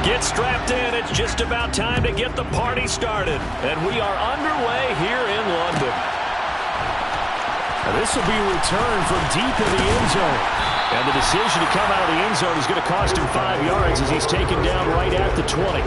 Get strapped in. It's just about time to get the party started. And we are underway here in London. Now this will be a return from deep in the end zone. And the decision to come out of the end zone is going to cost him 5 yards as he's taken down right at the 20.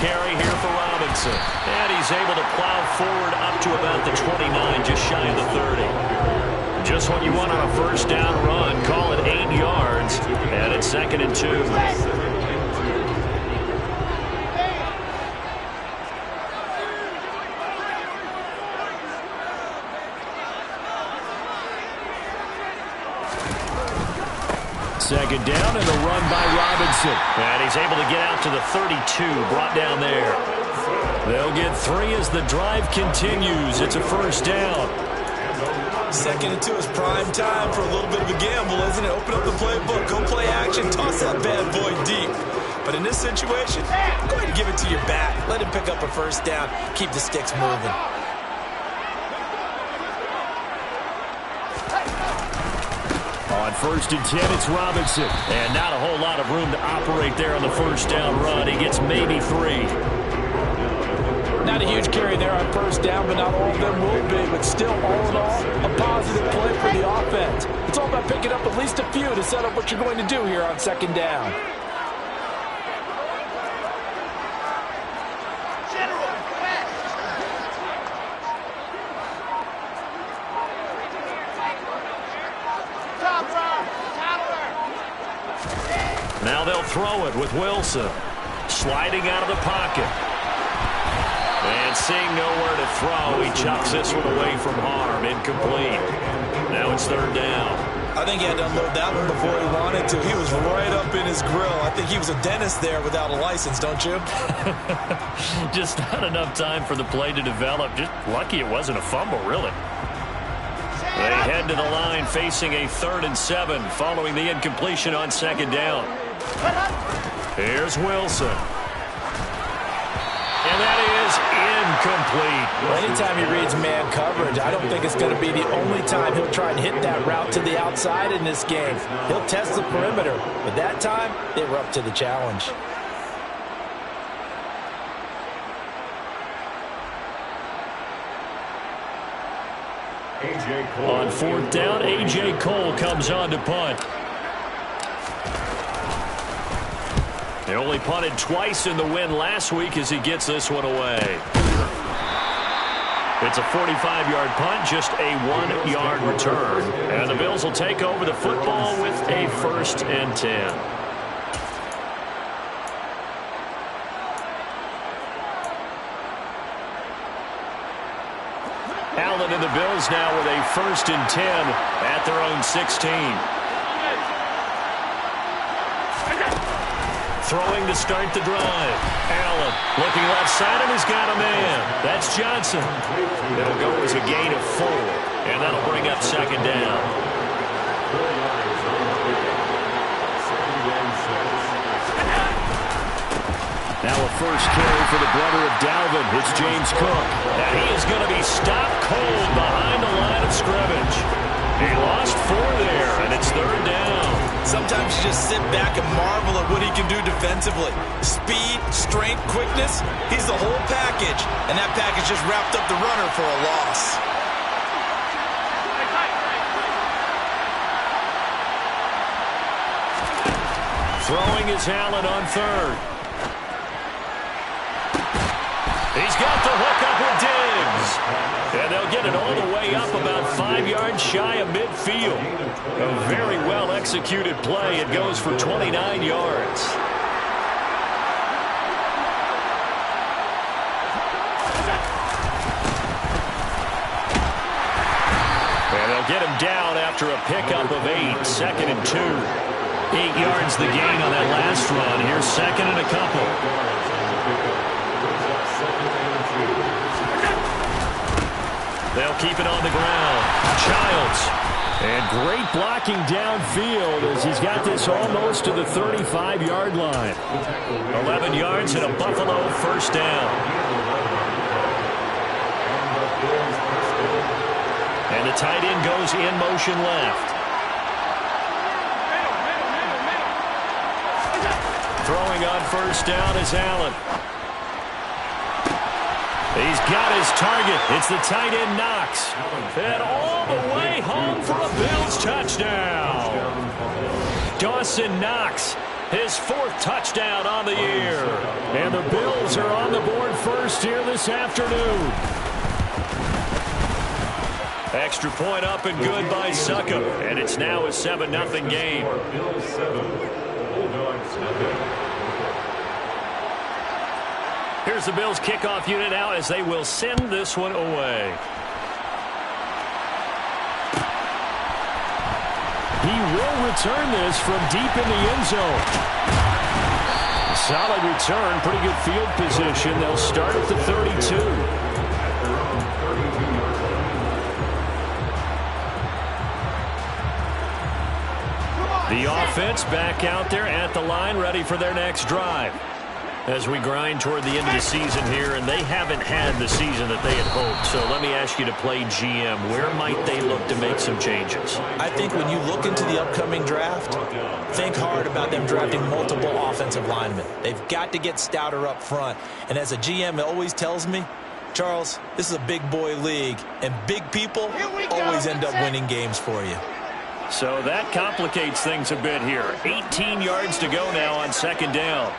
Carry here for Robinson. And he's able to plow forward up to about the 29, just shy of the 30. Just what you want on a first down run. Call it 8 yards. And it's 2nd and 2. Second down and a run by Robinson. And he's able to get out to the 32, brought down there. They'll get 3 as the drive continues. It's a first down. 2nd and 2 is prime time for a little bit of a gamble, isn't it? Open up the playbook, go play action, toss that bad boy deep. But in this situation, go ahead and give it to your back. Let him pick up a first down. Keep the sticks moving. On 1st and 10, it's Robinson. And not a whole lot of room to operate there on the first down run. He gets maybe 3. Not a huge carry there on first down, but not all of them will be. But still, all in all, a positive play for the offense. It's all about picking up at least a few to set up what you're going to do here on 2nd down. Now they'll throw it with Wilson. Sliding out of the pocket. And seeing nowhere to throw, he chucks this one away from harm. Incomplete. Now it's 3rd down. I think he had to unload that one before he wanted to. He was right up in his grill. I think he was a dentist there without a license, don't you? Just not enough time for the play to develop. Just lucky it wasn't a fumble, really. They head to the line facing a 3rd and 7 following the incompletion on 2nd down. Here's Wilson. And that is incomplete. Well, anytime he reads man coverage, I don't think it's going to be the only time he'll try and hit that route to the outside in this game. He'll test the perimeter, but that time, they were up to the challenge. On 4th down, A.J. Cole comes on to punt. They only punted twice in the win last week as he gets this one away. It's a 45-yard punt, just a 1-yard return. And the Bills will take over the football with a 1st and 10. Allen and the Bills now with a 1st and 10 at their own 16. Throwing to start the drive. Allen looking left side, and he's got a man. That's Johnson. It'll go as a gain of 4, and that'll bring up 2nd down. Now a first carry for the brother of Dalvin. It's James Cook. And he is going to be stopped cold behind the line of scrimmage. He lost 4 there, and it's 3rd down. Sometimes you just sit back and marvel at what he can do defensively. Speed, strength, quickness, he's the whole package. And that package just wrapped up the runner for a loss. Throwing is Allen on 3rd. He's got the hook up with Diggs. And they'll get it all the way up about 5 yards shy of midfield. A very well-executed play. It goes for 29 yards. And they'll get him down after a pickup of 8. 2nd and 2. 8 yards the gain on that last run. Here's 2nd and a couple. They'll keep it on the ground. Childs. And great blocking downfield as he's got this almost to the 35-yard line. 11 yards and a Buffalo first down. And the tight end goes in motion left. Throwing on first down is Allen. He's got his target. It's the tight end Knox. And all the way home for a Bills touchdown. Dawson Knox, his 4th touchdown on the year. And the Bills are on the board first here this afternoon. Extra point up and good by Suckup. And it's now a 7-0 game. Here's the Bills kickoff unit now as they will send this one away. He will return this from deep in the end zone. Solid return, pretty good field position. They'll start at the 32. The offense back out there at the line, ready for their next drive. As we grind toward the end of the season here, and they haven't had the season that they had hoped. So let me ask you to play GM. Where might they look to make some changes? I think when you look into the upcoming draft, think hard about them drafting multiple offensive linemen. They've got to get stouter up front. And as a GM, it always tells me, Charles, this is a big boy league, and big people always end up winning games for you. So that complicates things a bit here. 18 yards to go now on second down.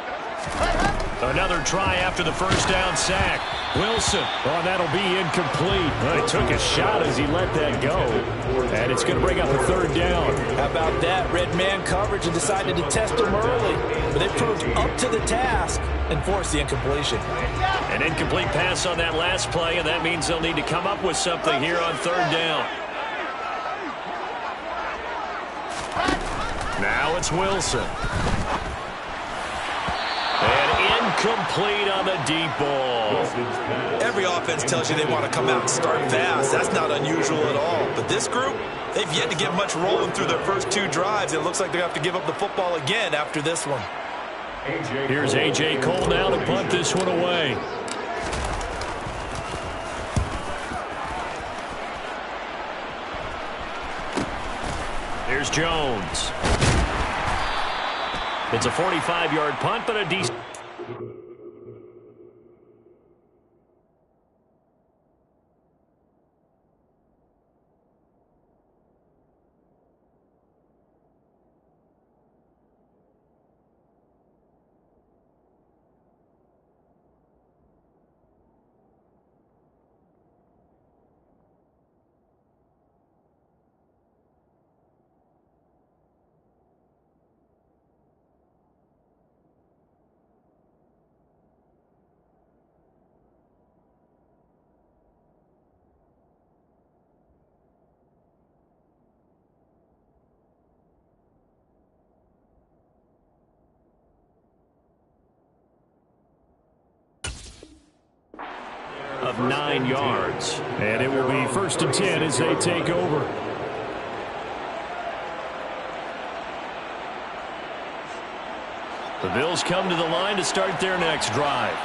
Another try after the first down sack. Wilson. Oh, that'll be incomplete. Well, he took a shot as he let that go. And it's going to bring up a third down. How about that? Red man coverage and decided to test him early. But they proved up to the task and forced the incompletion. An incomplete pass on that last play, and that means they'll need to come up with something here on third down. Now it's Wilson. And incomplete on the deep ball. Every offense tells you they want to come out and start fast. That's not unusual at all. But this group, they've yet to get much rolling through their first 2 drives. It looks like they have to give up the football again after this one. Here's A.J. Cole now to punt this one away. Here's Jones. It's a 45-yard punt, but a decent... of 9 yards. And it will be 1st and 10 as they take over. The Bills come to the line to start their next drive.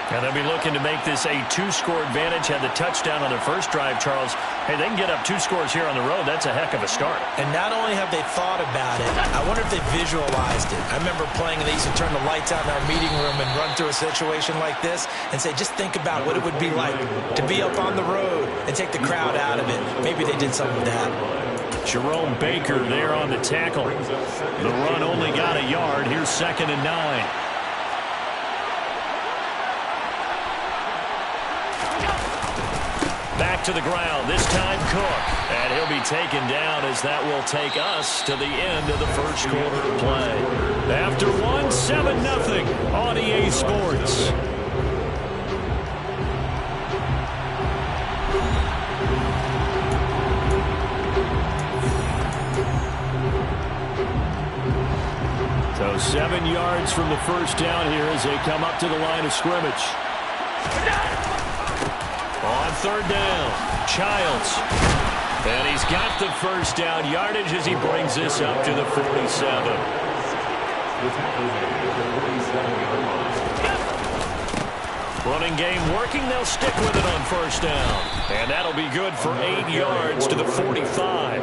And they'll be looking to make this a 2-score advantage. Had the touchdown on their first drive, Charles. Hey, they can get up 2 scores here on the road. That's a heck of a start. And not only have they thought about it, I wonder if they visualized it. I remember playing, and they used to turn the lights out in our meeting room and run through a situation like this and say, just think about what it would be like to be up on the road and take the crowd out of it. Maybe they did something with that. Jerome Baker there on the tackle. The run only got a yard. Here's 2nd and 9. Back to the ground, this time Cook. And he'll be taken down as that will take us to the end of the first quarter of play. After one, 7-0 on EA Sports. So 7 yards from the first down here as they come up to the line of scrimmage. On third down, Childs. And he's got the first down yardage as he brings this up to the 47. Running game working. They'll stick with it on first down. And that'll be good for 8 yards to the 45.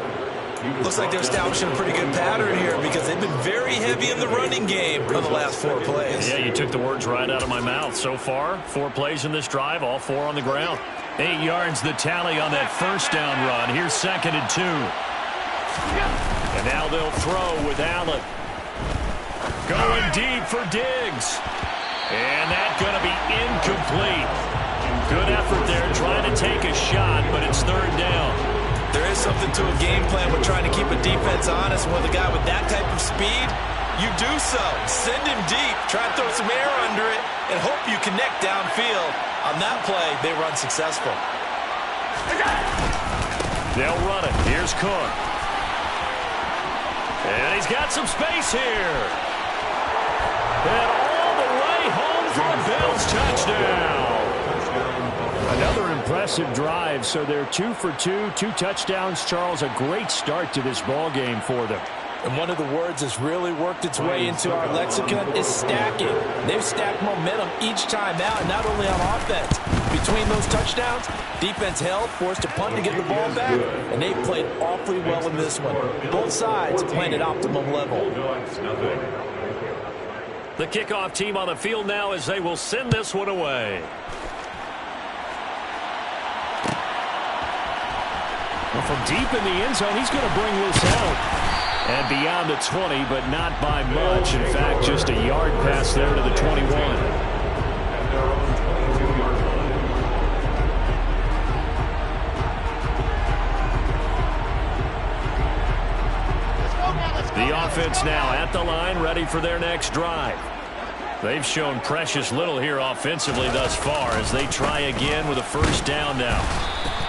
Looks like they're establishing a pretty good pattern here because they've been very heavy in the running game for the last 4 plays. Yeah, you took the words right out of my mouth. So far, 4 plays in this drive, all 4 on the ground. 8 yards the tally on that first down run. Here's 2nd and 2. And now they'll throw with Allen. Going deep for Diggs. And that's going to be incomplete. Good effort there trying to take a shot, but it's 3rd down. There is something to a game plan with trying to keep a defense honest. With a guy with that type of speed, you do so. Send him deep, try to throw some air under it, and hope you connect downfield. On that play, they run successful. They'll run it. Here's Cook. And he's got some space here. And all the way home for a Bills touchdown. Another impressive drive, so they're 2 for 2, 2 touchdowns. Charles, a great start to this ball game for them. And one of the words that's really worked its way into our lexicon is stacking. They've stacked momentum each time out, and not only on offense. Between those touchdowns, defense held, forced a punt to get the ball back, and they played awfully well in this one. Both sides playing at optimum level. The kickoff team on the field now as they will send this one away. Well, from deep in the end zone, he's going to bring this out. And beyond the 20, but not by much. In fact, just a yard pass there to the 21. The offense now at the line, ready for their next drive. They've shown precious little here offensively thus far as they try again with a first down now.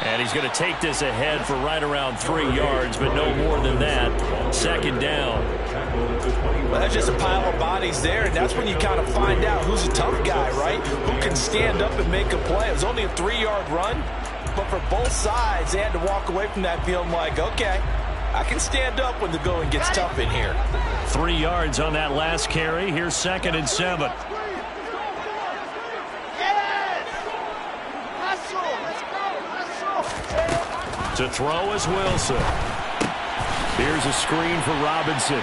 And he's going to take this ahead for right around 3 yards, but no more than that. 2nd down. Well, that's just a pile of bodies there, and that's when you kind of find out who's a tough guy, right? Who can stand up and make a play. It was only a 3-yard run, but for both sides, they had to walk away from that feeling like, okay, I can stand up when the going gets tough in here. 3 yards on that last carry. Here's 2nd and 7. To throw is Wilson. Here's a screen for Robinson.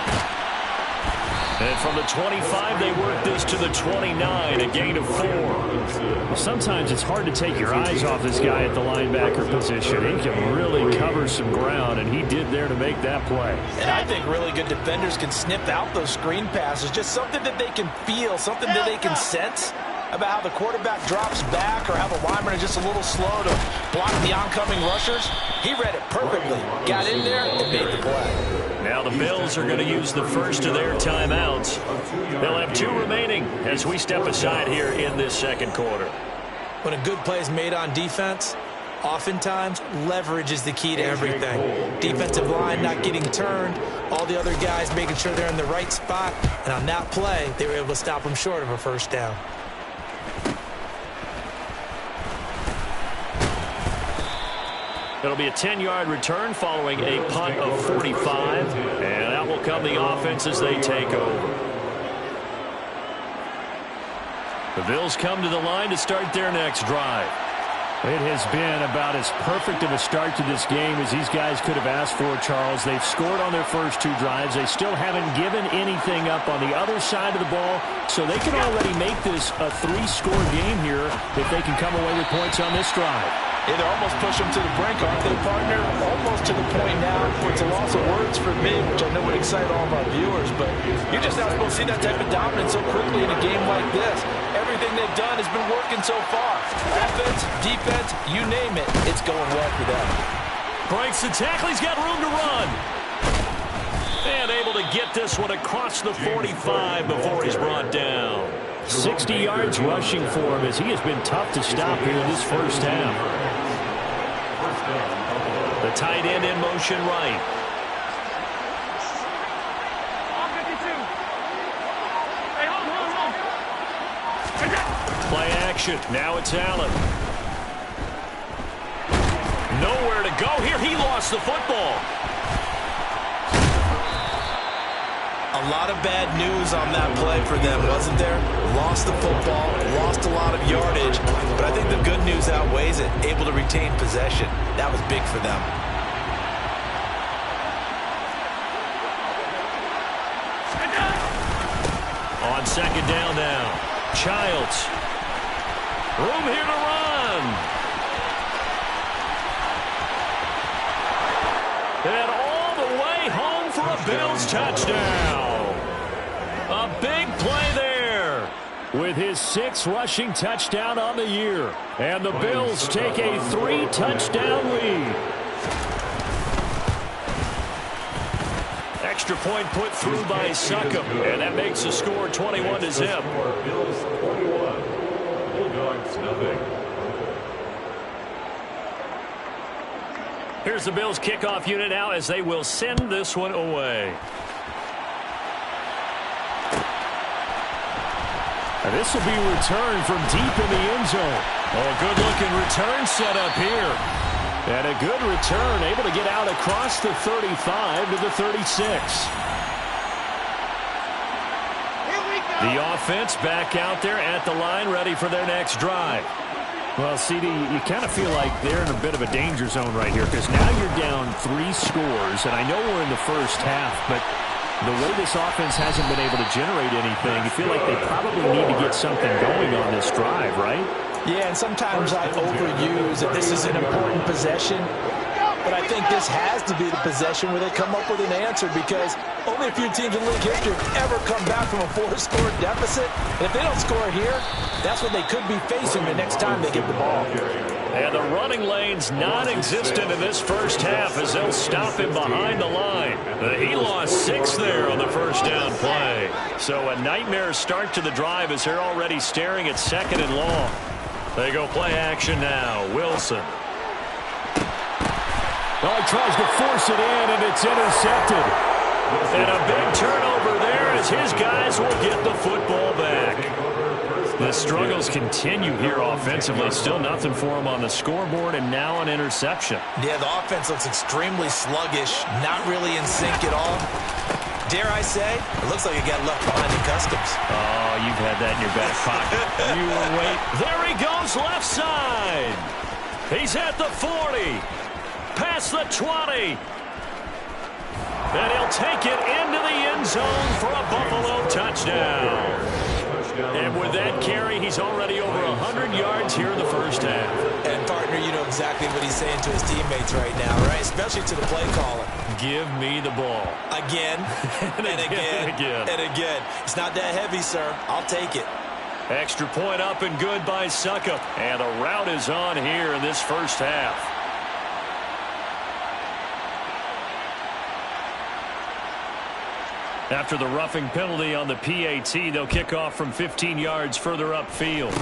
And from the 25, they work this to the 29, a gain of 4. Well, sometimes it's hard to take your eyes off this guy at the linebacker position. He can really cover some ground, and he did there to make that play. And I think really good defenders can sniff out those screen passes, just something that they can feel, something that they can sense about how the quarterback drops back or how the linemen are just a little slow to block the oncoming rushers. He read it perfectly, got in there, and made the play. Now the Bills are going to use the first of their timeouts. They'll have 2 remaining as we step aside here in this 2nd quarter. When a good play is made on defense, oftentimes leverage is the key to everything. Defensive line not getting turned, all the other guys making sure they're in the right spot, and on that play, they were able to stop them short of a first down. It'll be a 10-yard return following a punt of 45. And out will come the offense as they take over. The Bills come to the line to start their next drive. It has been about as perfect of a start to this game as these guys could have asked for, Charles. They've scored on their first 2 drives. They still haven't given anything up on the other side of the ball, so they can already make this a 3-score game here if they can come away with points on this drive. Yeah, they're almost pushing them to the brink, aren't they, partner? Almost to the point now where it's a loss of words for me, which I know would excite all of our viewers, but you're just not supposed to see that type of dominance so quickly in a game like this. Everything they've done has been working so far. Offense, defense, you name it, it's going well for them. Breaks the tackle, he's got room to run. And able to get this one across the 45 before he's brought down. 60 yards rushing for him as he has been tough to stop here in this first half. The tight end in motion right. Play action. Now it's Allen. Nowhere to go here. He lost the football. A lot of bad news on that play for them, wasn't there? Lost the football, lost a lot of yardage, but I think the good news outweighs it. Able to retain possession. That was big for them. On second down now, Childs. Room here to run. And all the way home for a Bills touchdown. A big play there. With his 6th rushing touchdown on the year. And the Bills take a 3-touchdown lead. Extra point put through by Ucme. And that makes the score 21-0. Here's the Bills kickoff unit now as they will send this one away. And this will be returned from deep in the end zone. Oh, good-looking return set up here. And a good return, able to get out across the 35 to the 36. The offense back out there at the line, ready for their next drive. Well, CD, you kind of feel like they're in a bit of a danger zone right here because now you're down 3 scores, and I know we're in the first half, but the way this offense hasn't been able to generate anything, you feel like they probably need to get something going on this drive, right? Yeah, and sometimes I overuse that this is an important possession, but I think this has to be the possession where they come up with an answer because only a few teams in league history have ever come back from a 4-score deficit. And if they don't score here, that's what they could be facing the next time they get the ball. And the running lane's non-existent in this first half as they'll stop him behind the line. He lost 6 there on the first down play. So a nightmare start to the drive as they're already staring at 2nd and long. They go play action now. Wilson. Oh, he tries to force it in, and it's intercepted. And a big turnover there as his guys will get the football back. The struggles continue here offensively. Still nothing for him on the scoreboard, and now an interception. Yeah, the offense looks extremely sluggish, not really in sync at all. Dare I say, it looks like it got left behind in customs. Oh, you've had that in your back pocket. You will wait. There he goes, left side. He's at the 40. Past the 20. And he'll take it into the end zone for a Buffalo touchdown. And with that carry, he's already over 100 yards here in the first half. And, partner, you know exactly what he's saying to his teammates right now, right? Especially to the play caller. Give me the ball. Again, and again, and again. It's not that heavy, sir. I'll take it. Extra point up and good by Ucme. And the route is on here in this first half. After the roughing penalty on the PAT, they'll kick off from 15 yards further upfield.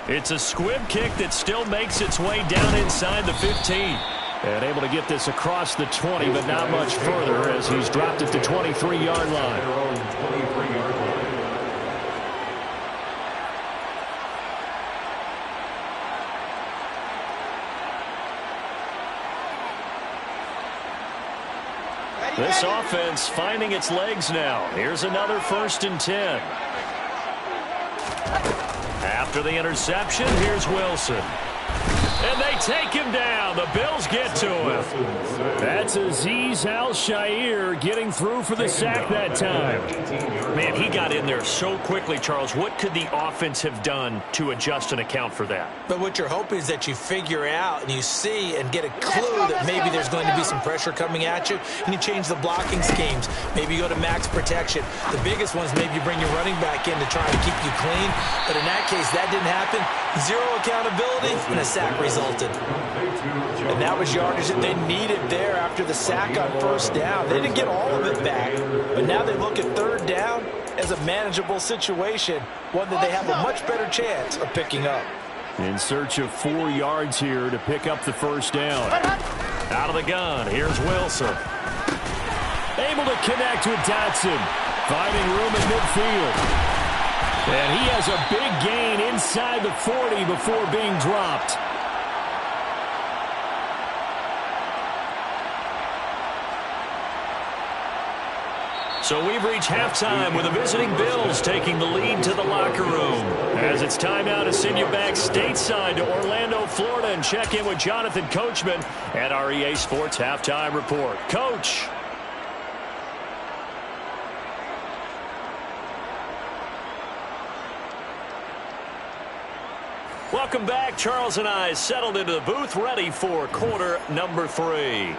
It's a squib kick that still makes its way down inside the 15. And able to get this across the 20, but not much further as he's dropped at the 23-yard line. This offense finding its legs now. Here's another 1st and 10. After the interception, here's Wilson. And they take him down. The Bills get to him. That's Azeez Al-Shaair getting through for the sack that time. Man, he got in there so quickly, Charles. What could the offense have done to adjust and account for that? But what you're hoping is that you figure out and you see and get a clue that maybe there's going to be some pressure coming at you, and you change the blocking schemes. Maybe you go to max protection. The biggest ones, maybe you bring your running back in to try to keep you clean. But in that case, that didn't happen. 0 accountability, and a sack resulted. And that was yardage that they needed there after the sack on 1st down. They didn't get all of it back, but now they look at 3rd down as a manageable situation, one that they have a much better chance of picking up. In search of 4 yards here to pick up the 1st down. Out of the gun, here's Wilson. Able to connect with Dotson, finding room in midfield. And he has a big gain inside the 40 before being dropped. So we've reached halftime with the visiting Bills taking the lead to the locker room. As it's time now to send you back stateside to Orlando, Florida, and check in with Jonathan Coachman at our EA Sports Halftime Report. Coach. Welcome back. Charles and I settled into the booth, ready for quarter number 3.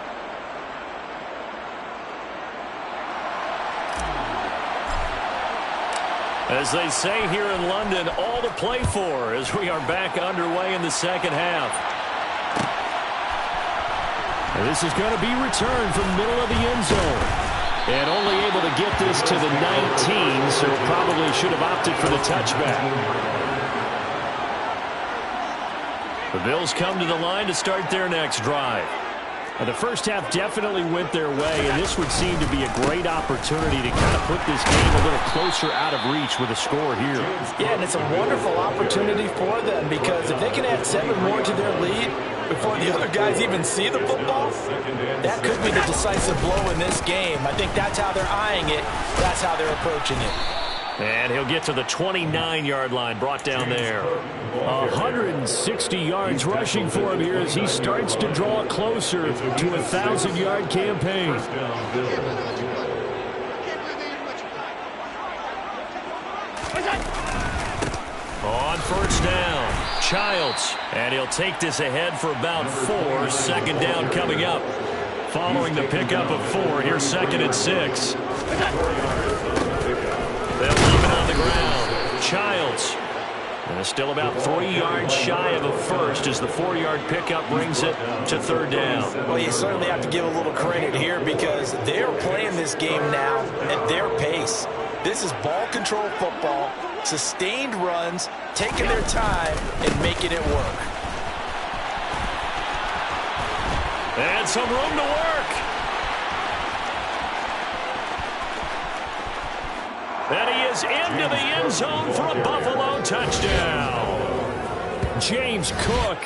As they say here in London, all to play for as we are back underway in the second half. And this is going to be returned from the middle of the end zone. And only able to get this to the 19, so probably should have opted for the touchback. The Bills come to the line to start their next drive. The first half definitely went their way, and this would seem to be a great opportunity to kind of put this game a little closer out of reach with a score here. Yeah, and it's a wonderful opportunity for them because if they can add 7 more to their lead before the other guys even see the football, that could be the decisive blow in this game. I think that's how they're eyeing it. That's how they're approaching it. And he'll get to the 29-yard line, brought down there. 160 yards rushing for him here as he starts to draw closer to a 1,000-yard campaign. On first down, Childs. And he'll take this ahead for about 4. Second down coming up. Following the pickup of 4, here's 2nd and 6. They'll leave it on the ground. Childs. And still about 3 yards shy of a first as the 4-yard pickup brings it to 3rd down. Well, you certainly have to give a little credit here because they're playing this game now at their pace. This is ball control football, sustained runs, taking their time and making it work. And some room to work. And he is into the end zone for a Buffalo touchdown. James Cook.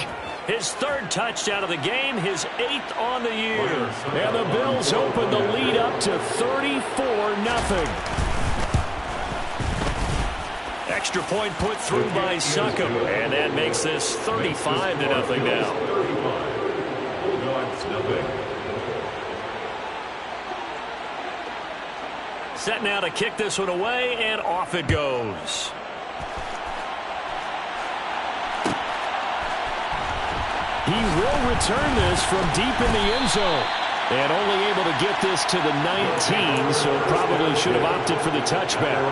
His 3rd touchdown of the game, his 8th on the year. And the Bills open the lead up to 34-0. Extra point put through by Suckham. And that makes this 35-0 now. Set now to kick this one away, and off it goes. He will return this from deep in the end zone. And only able to get this to the 19, so probably should have opted for the touchback.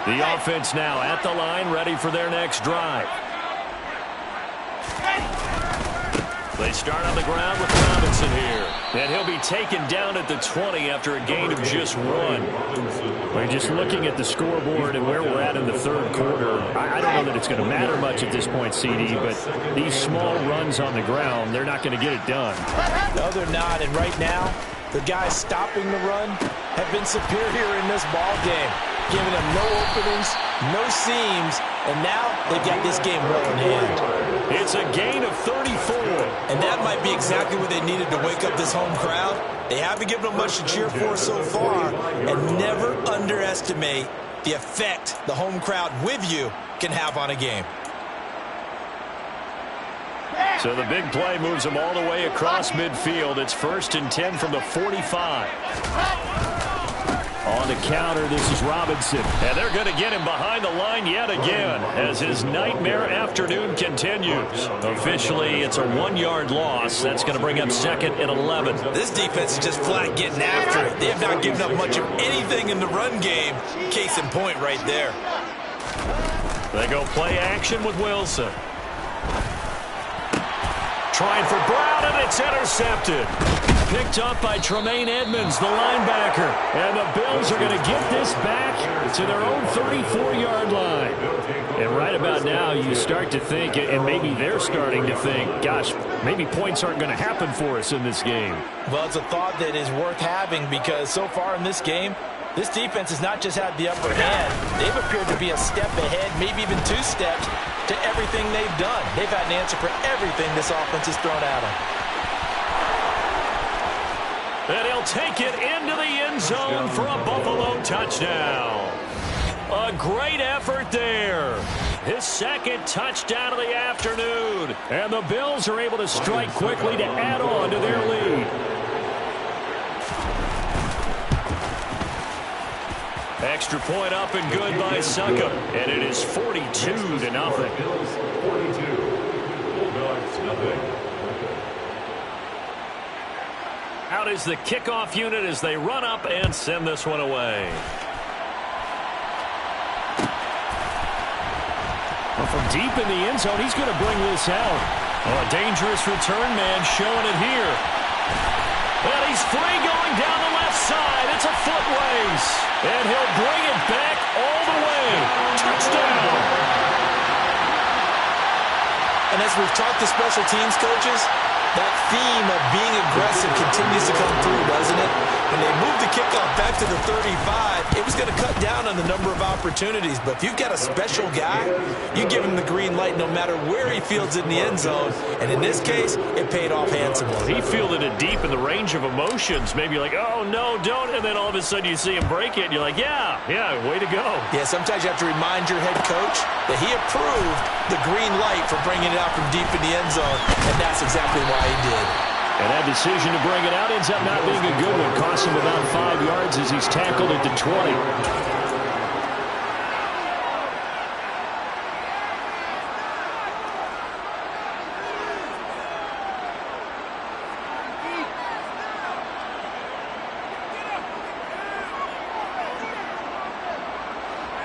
The offense now at the line, ready for their next drive. They start on the ground with Robinson here. And he'll be taken down at the 20 after a gain of just 1. We're just looking at the scoreboard and where we're at in the 3rd quarter. I don't know that it's going to matter much at this point, CD, but these small runs on the ground, they're not going to get it done. No, they're not. And right now, the guys stopping the run have been superior in this ball game, giving them no openings, no seams, and now they've got this game well in hand. It's a gain of 34. And that might be exactly what they needed to wake up this home crowd. They haven't given them much to cheer for so far, and never underestimate the effect the home crowd with you can have on a game. So the big play moves them all the way across midfield. It's 1st and 10 from the 45. On the counter, this is Robinson. And they're going to get him behind the line yet again as his nightmare afternoon continues. Officially, it's a 1-yard loss. That's going to bring up 2nd and 11. This defense is just flat getting after it. They have not given up much of anything in the run game. Case in point right there. They go play action with Wilson. Trying for Brown, and it's intercepted. Picked up by Tremaine Edmonds, the linebacker. And the Bills are going to get this back to their own 34-yard line. And right about now, you start to think, and maybe they're starting to think, gosh, maybe points aren't going to happen for us in this game. Well, it's a thought that is worth having because so far in this game, this defense has not just had the upper hand. They've appeared to be a step ahead, maybe even 2 steps, to everything they've done. They've had an answer for everything this offense has thrown at them. And he'll take it into the end zone for a Buffalo touchdown. A great effort there. His second touchdown of the afternoon. And the Bills are able to strike quickly to add on to their lead. Extra point up and good by Suckup. And it is 42-0. Out is the kickoff unit as they run up and send this one away. Well, from deep in the end zone, he's going to bring this out. Oh, a dangerous return man showing it here. And he's free going down the left side. It's a foot race. And he'll bring it back all the way. Touchdown. And as we've talked to special teams coaches, that theme of being aggressive continues to come through, doesn't it? When they moved the kickoff back to the 35, it was going to cut down on the number of opportunities. But if you've got a special guy, you give him the green light no matter where he fields it in the end zone. And in this case, it paid off handsomely. Well, he fielded it deep in the range of emotions. Maybe you're like, oh, no, don't. And then all of a sudden you see him break it. And you're like, yeah, way to go. Yeah, sometimes you have to remind your head coach that he approved the green light for bringing it out from deep in the end zone. And that's exactly why he did. And that decision to bring it out ends up not being a good one. Costs him about 5 yards as he's tackled at the 20.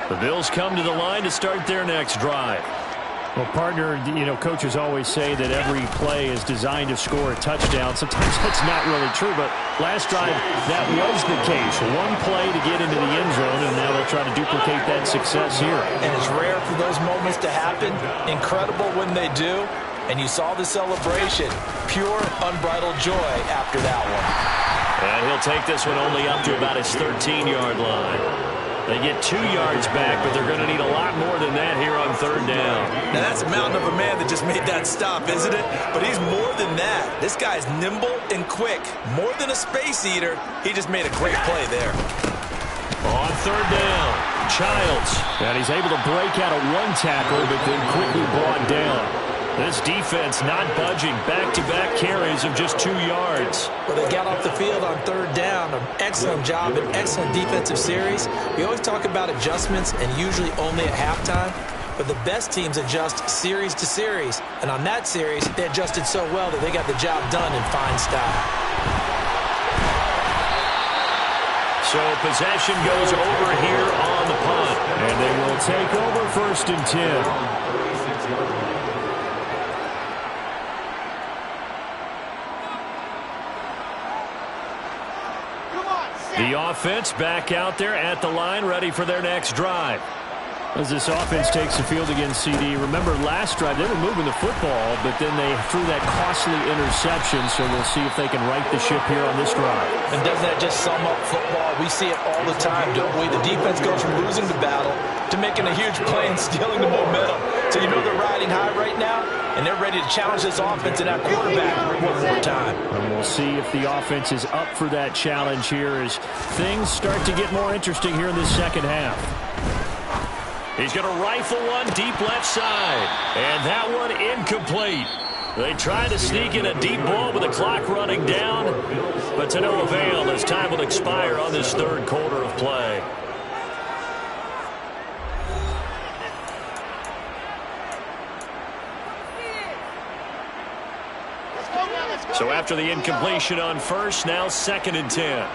The Bills come to the line to start their next drive. Well, partner, coaches always say that every play is designed to score a touchdown. Sometimes that's not really true, but last drive, that was the case. One play to get into the end zone, and now they'll try to duplicate that success here. And it's rare for those moments to happen. Incredible when they do. And you saw the celebration. Pure, unbridled joy after that one. And he'll take this one only up to about his 13-yard line. They get 2 yards back, but they're going to need a lot more than that here on third down. Now, that's a mountain of a man that just made that stop, isn't it? But he's more than that. This guy's nimble and quick. More than a space eater, he just made a great play there. On third down, Childs. And he's able to break out of one tackle, but then quickly brought down. This defense not budging. Back-to-back carries of just 2 yards. Well, they got off the field on third down. An excellent job, an excellent defensive series. We always talk about adjustments and usually only at halftime. But the best teams adjust series to series. And on that series, they adjusted so well that they got the job done in fine style. So possession goes over here on the punt. And they will take over 1st and 10. The offense back out there at the line, ready for their next drive. As this offense takes the field against CD, remember last drive they were moving the football, but then they threw that costly interception, so we'll see if they can right the ship here on this drive. And doesn't that just sum up football? We see it all the time, don't we? The defense goes from losing the battle to making a huge play and stealing the momentum. So you know they're riding high right now, and they're ready to challenge this offense and that quarterback one more time. And we'll see if the offense is up for that challenge here as things start to get more interesting here in this second half. He's going to rifle one deep left side. And that one incomplete. They try to sneak in a deep ball with the clock running down, but to no avail as time will expire on this third quarter of play. So after the incompletion on first, now 2nd and 10.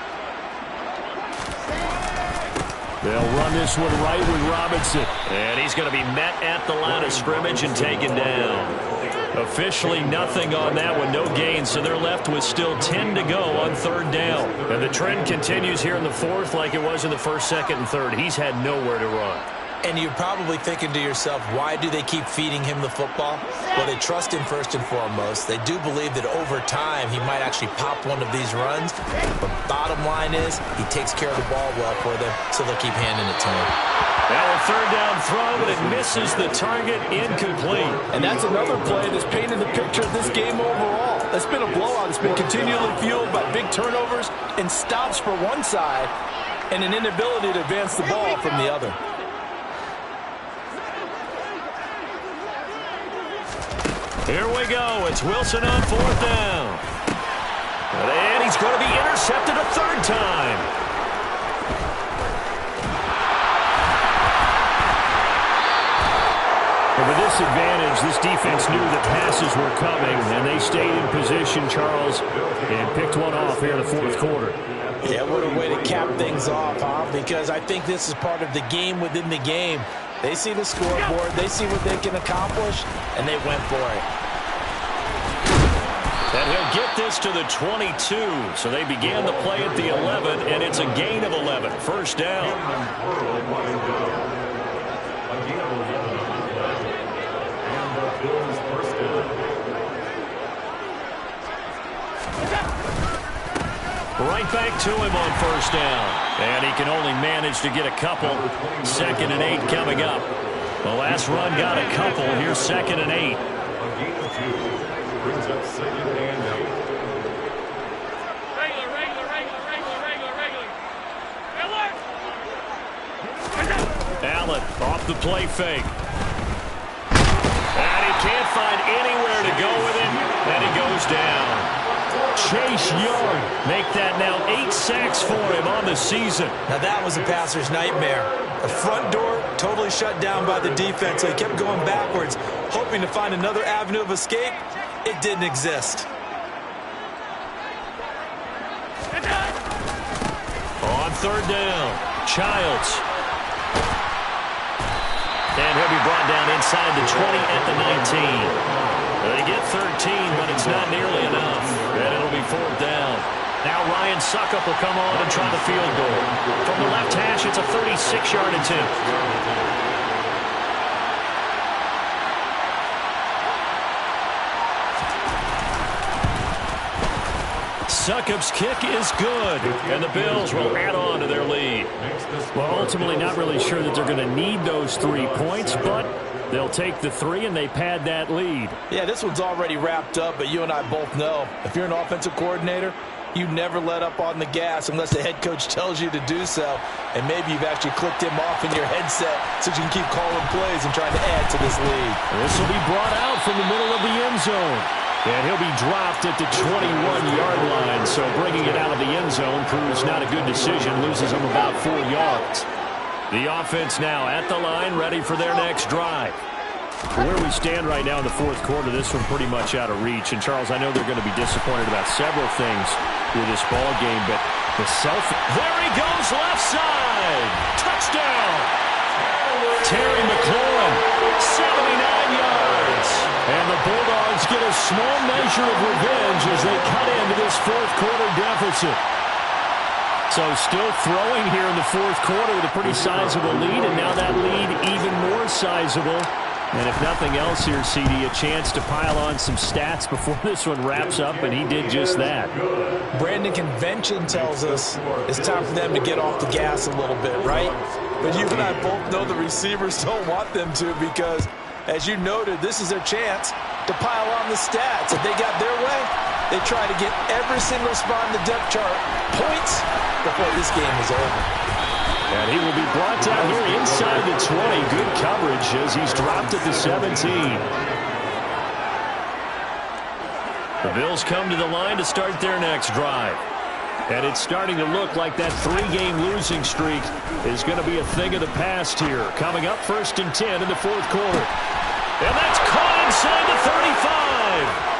They'll run this one right with Robinson. And he's going to be met at the line of scrimmage and taken down. Officially nothing on that one, no gain, so they're left with still 10 to go on third down. And the trend continues here in the fourth like it was in the first, second, and third. He's had nowhere to run. And you're probably thinking to yourself, why do they keep feeding him the football? Well, they trust him first and foremost. They do believe that over time he might actually pop one of these runs. But bottom line is he takes care of the ball well for them, so they'll keep handing it to him. Now a third down throw, but it misses the target, incomplete. And that's another play that's painted the picture of this game overall. It's been a blowout. It's been continually fueled by big turnovers and stops for one side and an inability to advance the ball from the other. Here we go. It's Wilson on fourth down. And he's going to be intercepted a third time. And with this advantage, this defense knew the passes were coming, and they stayed in position, Charles, and picked one off here in the fourth quarter. Yeah, what a way to cap things off, huh? Because I think this is part of the game within the game. They see the scoreboard, they see what they can accomplish, and they went for it. And he'll get this to the 22. So they began the play at the 11, and it's a gain of 11. First down. Right back to him on first down. And he can only manage to get a couple. 2nd and 8 coming up. The last run got a couple. Here's 2nd and 8. Brings up 2nd and 8. Allen off the play fake. And he can't find anywhere to go with it. And he goes down. Chase Young make that now 8 sacks for him on the season. Now that was a passer's nightmare. The front door totally shut down by the defense, so he kept going backwards, hoping to find another avenue of escape. It didn't exist. On third down, Childs. And he'll be brought down inside the 20 at the 19. They get 13, but it's not nearly enough. And it'll be fourth down. Now Ryan Suckup will come on and try the field goal. From the left hash, it's a 36-yard attempt. Succup's kick is good, and the Bills will add on to their lead. Well, ultimately not really sure that they're going to need those 3 points, but they'll take the 3 and they pad that lead. Yeah, this one's already wrapped up, but you and I both know if you're an offensive coordinator, you never let up on the gas unless the head coach tells you to do so. And maybe you've actually clicked him off in your headset so you can keep calling plays and trying to add to this lead. This will be brought out from the middle of the end zone. And he'll be dropped at the 21-yard line, so bringing it out of the end zone proves not a good decision, loses him about 4 yards. The offense now at the line, ready for their next drive. Where we stand right now in the fourth quarter, this one pretty much out of reach. And, Charles, I know they're going to be disappointed about several things with this ball game, but the There he goes, left side. Touchdown. Terry McLaurin, 79 yards. And the Bulldogs get a small measure of revenge as they cut into this fourth quarter deficit. So still throwing here in the fourth quarter with a pretty sizable lead, and now that lead even more sizable. And if nothing else here, CD, a chance to pile on some stats before this one wraps up, and he did just that. Brandon, convention tells us it's time for them to get off the gas a little bit, right? But you and I both know the receivers don't want them to because, as you noted, this is their chance to pile on the stats. If they got their way, they try to get every single spot in the depth chart points before this game is over. And he will be brought down here inside the 20. Good coverage as he's dropped at the 17. The Bills come to the line to start their next drive. And it's starting to look like that 3-game losing streak is going to be a thing of the past here. Coming up 1st and 10 in the fourth quarter. And that's caught inside the 35.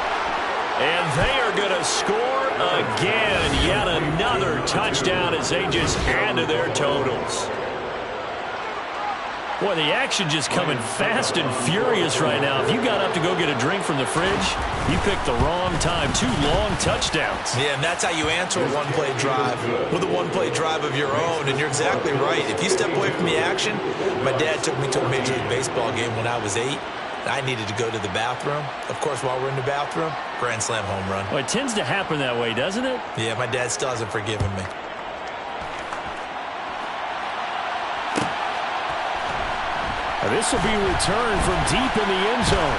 And they are going to score again. Yet another touchdown as they just add to their totals. Boy, the action just coming fast and furious right now. If you got up to go get a drink from the fridge, you picked the wrong time. 2 long touchdowns. Yeah, and that's how you answer a one-play drive with a one-play drive of your own. And you're exactly right. If you step away from the action, my dad took me to a Major League Baseball game when I was 8. I needed to go to the bathroom. Of course, while we're in the bathroom, grand slam home run. Well, it tends to happen that way, doesn't it? Yeah, my dad still hasn't forgiven me. This will be returned from deep in the end zone.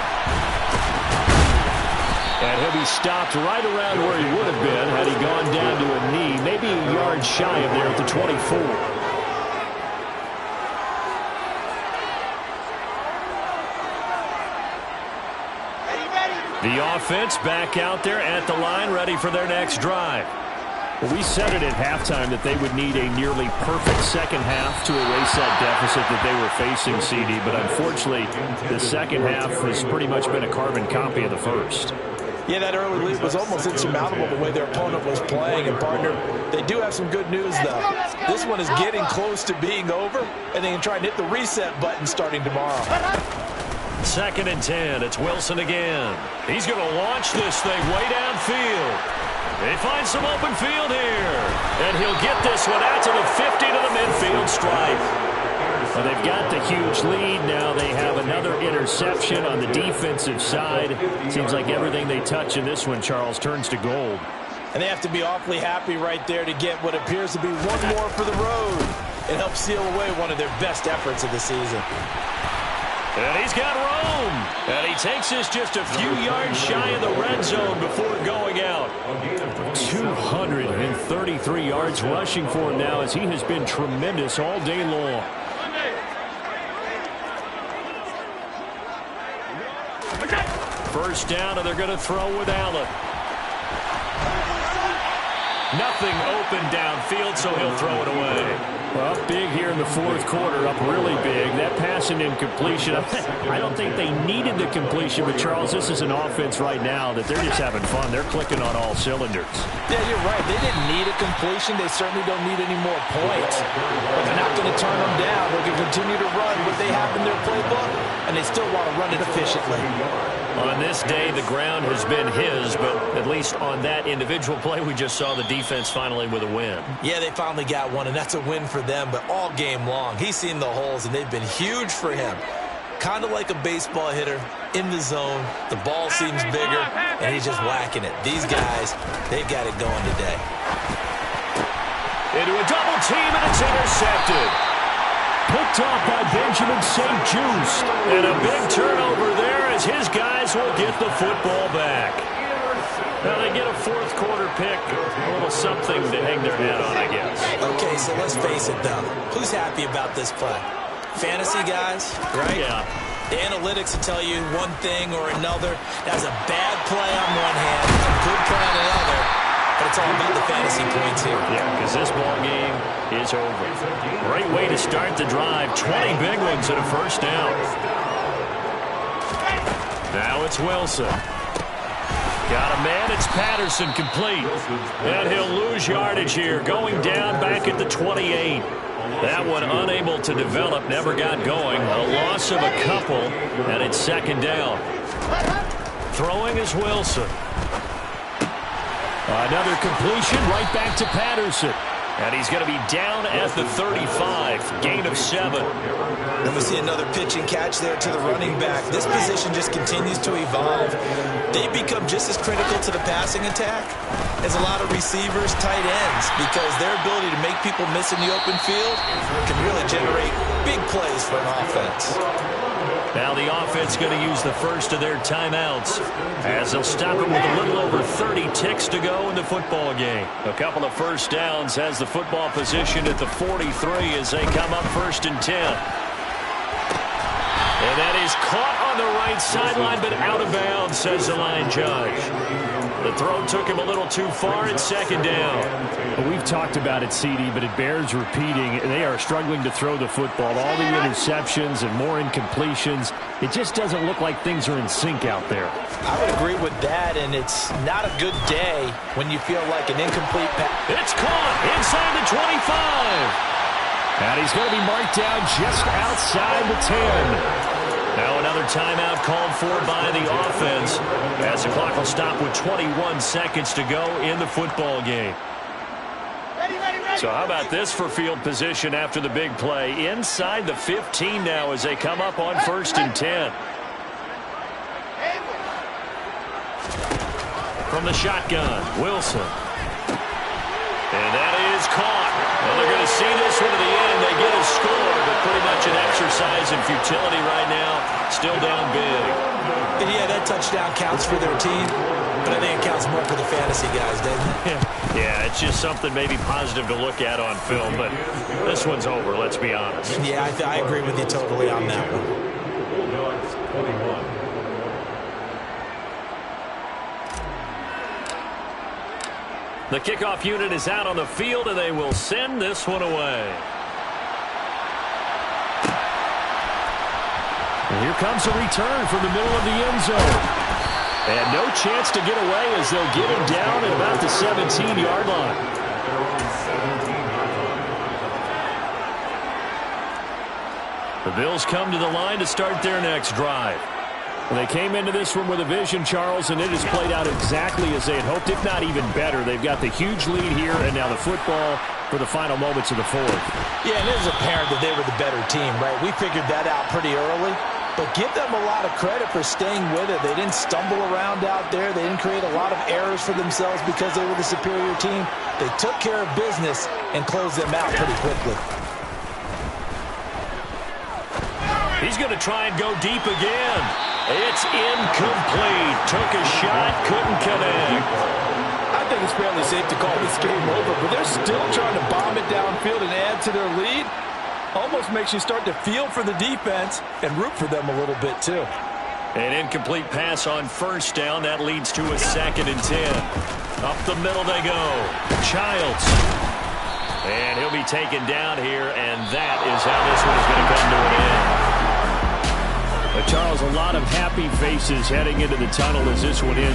And he'll be stopped right around where he would have been had he gone down to a knee, maybe a yard shy of there at the 24. The offense back out there at the line, ready for their next drive. Well, we said it at halftime that they would need a nearly perfect second half to erase that deficit that they were facing, CD. But unfortunately, the second half has pretty much been a carbon copy of the first. Yeah, that early lead was almost insurmountable the way their opponent was playing. And, partner, they do have some good news, though. This one is getting close to being over, and they can try and hit the reset button starting tomorrow. 2nd and 10. It's Wilson again. He's going to launch this thing way downfield. They find some open field here. And he'll get this one out to the 50 to the midfield stripe. Well, they've got the huge lead. Now they have another interception on the defensive side. Seems like everything they touch in this one, Charles, turns to gold. And they have to be awfully happy right there to get what appears to be one more for the road and help seal away one of their best efforts of the season. And he's got room. And he takes this just a few yards shy of the red zone before going out. 233 yards rushing for him now as he has been tremendous all day long. First down, and they're going to throw with Allen. Nothing open downfield, so he'll throw it away. Well, big here in the fourth quarter, up really big. That pass and incompletion, I don't think they needed the completion, but Charles, this is an offense right now that they're just having fun. They're clicking on all cylinders. Yeah, you're right. They didn't need a completion. They certainly don't need any more points. But they're not going to turn them down. They can continue to run what they have in their playbook, and they still want to run it efficiently. On this day, the ground has been his, but at least on that individual play, we just saw the defense finally with a win. Yeah, they finally got one, and that's a win for them, but all game long, he's seen the holes, and they've been huge for him. Kind of like a baseball hitter in the zone. The ball seems bigger, and he's just whacking it. These guys, they've got it going today. Into a double team, and it's intercepted. Picked off by Benjamin St. Just. And a big turnover there as his guys will get the football back. Now they get a fourth quarter pick, a little something to hang their hat on, I guess. Okay, so let's face it, though. Who's happy about this play? Fantasy guys, right? Yeah. The analytics will tell you one thing or another. That was a bad play on one hand, a good play on the other. But it's all about the fantasy points here. Yeah, because this ball game is over. Great way to start the drive. 20 big ones and a first down. Now it's Wilson. Got a man. It's Patterson complete. And he'll lose yardage here. Going down back at the 28. That one unable to develop. Never got going. A loss of a couple. And it's second down. Throwing is Wilson. Another completion right back to Patterson. And he's going to be down at the 35. Gain of 7. And we see another pitch and catch there to the running back. This position just continues to evolve. They become just as critical to the passing attack as a lot of receivers, tight ends, because their ability to make people miss in the open field can really generate big plays for an offense. Now the offense going to use the first of their timeouts as they'll stop it with a little over 30 ticks to go in the football game. A couple of first downs has the football position at the 43 as they come up 1st and 10. And that is caught on the right sideline, but out of bounds, says the line judge. The throw took him a little too far. It's second down. Well, we've talked about it, CD, but it bears repeating. They are struggling to throw the football. All the interceptions and more incompletions. It just doesn't look like things are in sync out there. I would agree with that, and it's not a good day when you feel like an incomplete pass. It's caught inside the 25. And he's going to be marked down just outside the 10. Now another timeout called for by the offense as the clock will stop with 21 seconds to go in the football game. So how about this for field position after the big play? Inside the 15 now as they come up on 1st and 10. From the shotgun, Wilson. And that is caught. Well, they're going to see this one to the end. They get a score, but pretty much an exercise in futility right now. Still down big. And yeah, that touchdown counts for their team, but I think it counts more for the fantasy guys, doesn't it? Yeah, it's just something maybe positive to look at on film, but this one's over, let's be honest. Yeah, I agree with you totally on that one. The kickoff unit is out on the field, and they will send this one away. And here comes a return from the middle of the end zone. And no chance to get away as they'll get him down at about the 17-yard line. The Bills come to the line to start their next drive. Well, they came into this one with a vision, Charles, and it has played out exactly as they had hoped, if not even better. They've got the huge lead here, and now the football for the final moments of the fourth. Yeah, and it was apparent that they were the better team, right? We figured that out pretty early, but give them a lot of credit for staying with it. They didn't stumble around out there. They didn't create a lot of errors for themselves because they were the superior team. They took care of business and closed them out pretty quickly. He's going to try and go deep again. It's incomplete. Took a shot, couldn't connect. I think it's fairly safe to call this game over, but they're still trying to bomb it downfield and add to their lead. Almost makes you start to feel for the defense and root for them a little bit, too. An incomplete pass on 1st down. That leads to a 2nd and 10. Up the middle they go. Childs. And he'll be taken down here, and that is how this one is going to come to an end. But Charles, a lot of happy faces heading into the tunnel as this one ends.